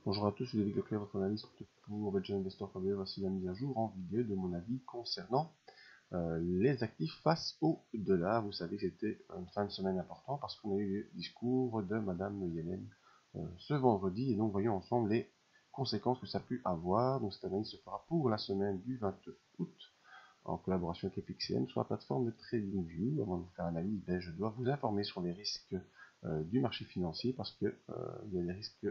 Bonjour à tous, je suis David Leclerc, votre analyste pour BelgianInvestor.be. Voici la mise à jour en vidéo de mon avis concernant les actifs face au dollar. Vous savez que c'était une fin de semaine importante parce qu'on a eu le discours de Madame Yellen ce vendredi. Et donc voyons ensemble les conséquences que ça a pu avoir. Donc cette analyse se fera pour la semaine du 20 août en collaboration avec FXCM sur la plateforme de TradingView. Avant de vous faire l'analyse, je dois vous informer sur les risques du marché financier parce que il y a des risques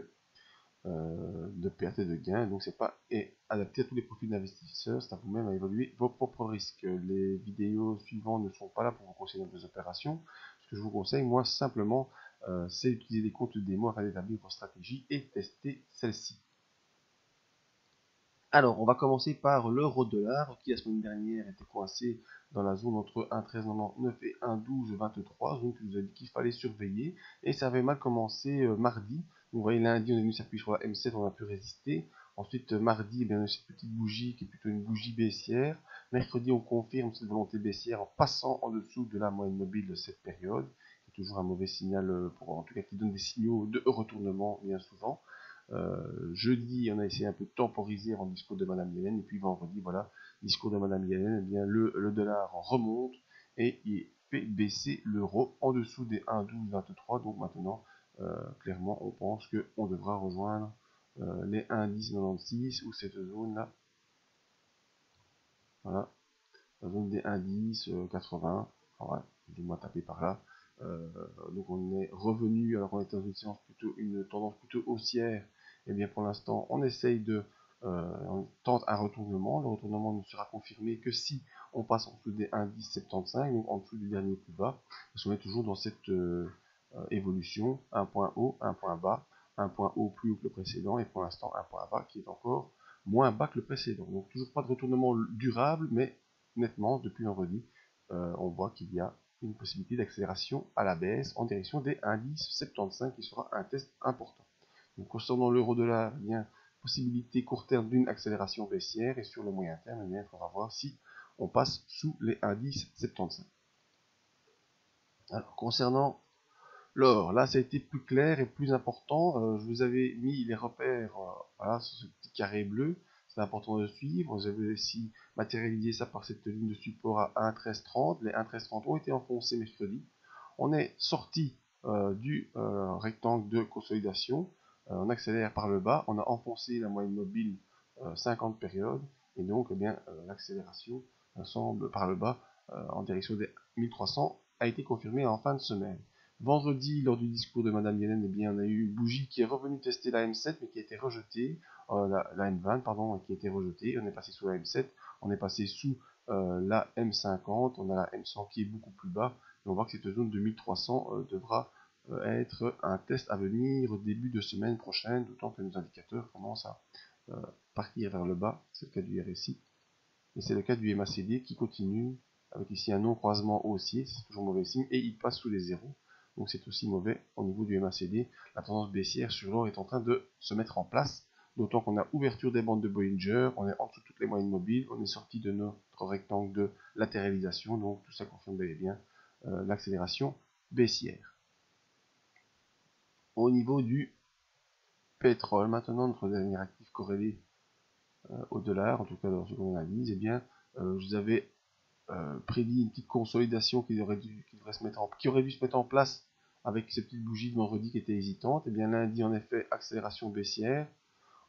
de perte et de gain, donc c'est pas adapté à tous les profils d'investisseurs, c'est à vous-même à évaluer vos propres risques. Les vidéos suivantes ne sont pas là pour vous conseiller dans vos opérations. Ce que je vous conseille, moi, simplement, c'est d'utiliser des comptes démo afin d'établir vos stratégies et tester celles-ci. Alors, on va commencer par l'euro-dollar, qui la semaine dernière était coincé dans la zone entre 1,1399 et 1,1223, zone que je vous ai dit qu'il fallait surveiller, et ça avait mal commencé mardi. Vous voyez, lundi, on est venu s'appuyer sur la M7, on a pu résister. Ensuite, mardi, on a cette petite bougie qui est plutôt une bougie baissière. Mercredi, on confirme cette volonté baissière en passant en dessous de la moyenne mobile de cette période, qui est toujours un mauvais signal, en tout cas qui donne des signaux de retournement bien souvent. Jeudi, on a essayé un peu de temporiser avant le discours de Madame Yellen, et puis vendredi, voilà, discours de Madame Yellen, eh bien, le dollar remonte et il fait baisser l'euro en dessous des 1,1223. Donc maintenant, clairement, on pense qu'on devra rejoindre les 1,1096 ou cette zone-là. Voilà, la zone des 1,1080. Voilà, du moins taper par là. Donc on est revenu, alors on était dans une tendance plutôt haussière. Et bien pour l'instant on essaye on tente un retournement. Le retournement ne sera confirmé que si on passe en dessous des 1,1075, donc en dessous du dernier plus bas, parce qu'on est toujours dans cette évolution, un point haut, un point bas, un point haut plus haut que le précédent, et pour l'instant un point bas qui est encore moins bas que le précédent. Donc toujours pas de retournement durable, mais nettement depuis vendredi, on voit qu'il y a une possibilité d'accélération à la baisse en direction des indices 75 qui sera un test important. Donc concernant l'euro-dollar, il y a possibilité court terme d'une accélération baissière et sur le moyen terme, il faudra voir si on passe sous les indices 75. Alors concernant l'or, là ça a été plus clair et plus important. Je vous avais mis les repères voilà, sur ce petit carré bleu. C'est important de suivre. Vous avez aussi matérialisé ça par cette ligne de support à 1,1330. Les 1,1330 ont été enfoncés mercredi. On est sorti du rectangle de consolidation. On accélère par le bas. On a enfoncé la moyenne mobile 50 périodes. Et donc, eh bien, l'accélération semble par le bas en direction des 1300 a été confirmée en fin de semaine. Vendredi, lors du discours de Madame Yellen, eh bien, on a eu une bougie qui est revenue tester la M7, mais qui a été rejetée, la M20, pardon, qui a été rejetée. On est passé sous la M7, on est passé sous la M50, on a la M100 qui est beaucoup plus bas, et on voit que cette zone de 1300 devra être un test à venir au début de semaine prochaine, d'autant que nos indicateurs commencent à partir vers le bas. C'est le cas du RSI, et c'est le cas du MACD qui continue, avec ici un non-croisement haussier, c'est toujours mauvais signe, et il passe sous les zéros. Donc c'est aussi mauvais au niveau du MACD. La tendance baissière sur l'or est en train de se mettre en place, d'autant qu'on a ouverture des bandes de Bollinger, on est en dessous de toutes les moyennes mobiles, on est sorti de notre rectangle de latéralisation, donc tout ça confirme bel et bien l'accélération baissière. Au niveau du pétrole, maintenant notre dernier actif corrélé au dollar, en tout cas dans ce qu'on analyse, eh bien je vous avais prédit une petite consolidation qui aurait dû se mettre en place avec ces petites bougies de vendredi qui étaient hésitantes. Et bien lundi, en effet, accélération baissière.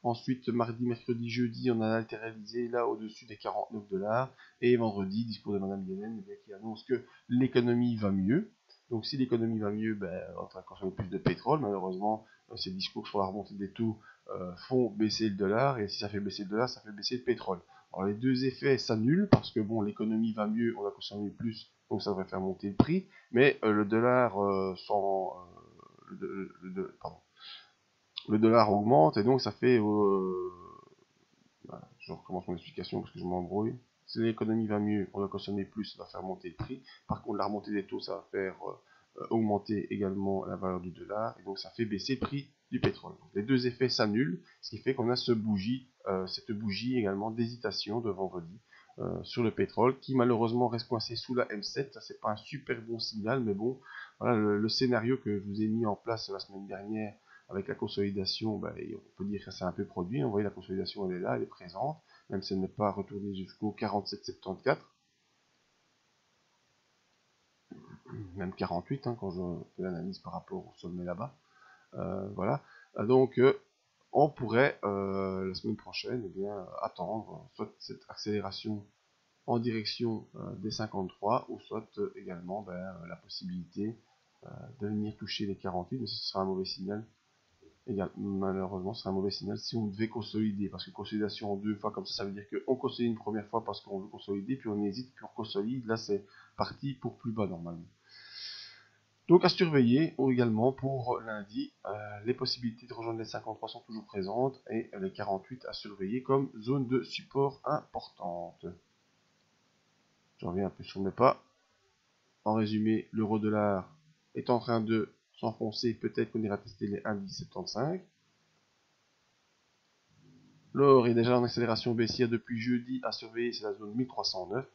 Ensuite, mardi, mercredi, jeudi, on a latéralisé là au-dessus des 49 $. Et vendredi, discours de Madame Yellen qui annonce que l'économie va mieux. Donc si l'économie va mieux, on va consommer plus de pétrole. Malheureusement, ces discours sur la remontée des taux font baisser le dollar. Et si ça fait baisser le dollar, ça fait baisser le pétrole. Alors les deux effets s'annulent parce que bon, l'économie va mieux, on va consommer plus, donc ça devrait faire monter le prix. Mais le dollar le dollar augmente et donc ça fait voilà, je recommence mon explication parce que je m'embrouille. Si l'économie va mieux, on va consommer plus, ça va faire monter le prix. Par contre, la remontée des taux, ça va faire augmenter également la valeur du dollar et donc ça fait baisser le prix du pétrole. Donc, les deux effets s'annulent, ce qui fait qu'on a cette bougie également d'hésitation de vendredi sur le pétrole qui malheureusement reste coincé sous la M7. Ça, c'est pas un super bon signal, mais bon, voilà le scénario que je vous ai mis en place la semaine dernière avec la consolidation, ben, on peut dire que c'est un peu produit. Vous voyez, la consolidation, elle est là, elle est présente, même si elle n'est pas retournée jusqu'au 47,74. Même 48, hein, quand je fais l'analyse par rapport au sommet là-bas. Voilà. Donc, on pourrait, la semaine prochaine, eh bien, attendre soit cette accélération en direction des 53, ou soit également la possibilité de venir toucher les 48, mais ce sera un mauvais signal. Malheureusement, ce sera un mauvais signal si on devait consolider, parce que consolidation en deux fois comme ça veut dire qu'on consolide une première fois parce qu'on veut consolider, puis on hésite, puis on consolide. Là, c'est parti pour plus bas normalement. Donc à surveiller également pour lundi, les possibilités de rejoindre les 53 sont toujours présentes et les 48 à surveiller comme zone de support importante. Je reviens un peu sur mes pas. En résumé, l'euro-dollar est en train de s'enfoncer, peut-être qu'on ira tester les 1,1075. L'or est déjà en accélération baissière depuis jeudi, à surveiller, c'est la zone 1309.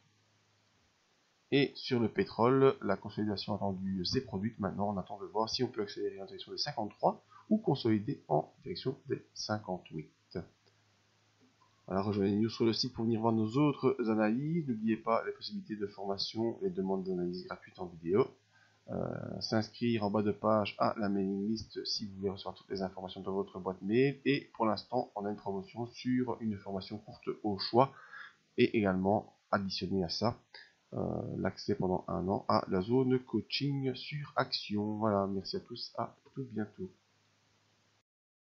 Et sur le pétrole, la consolidation attendue s'est produite. Maintenant, on attend de voir si on peut accélérer en direction des 53 ou consolider en direction des 58. Voilà, rejoignez-nous sur le site pour venir voir nos autres analyses. N'oubliez pas les possibilités de formation, les demandes d'analyse gratuites en vidéo. S'inscrire en bas de page à la mailing list si vous voulez recevoir toutes les informations dans votre boîte mail. Et pour l'instant, on a une promotion sur une formation courte au choix et également additionné à ça l'accès pendant 1 an à la zone coaching sur Action. Voilà, merci à tous, à tout bientôt.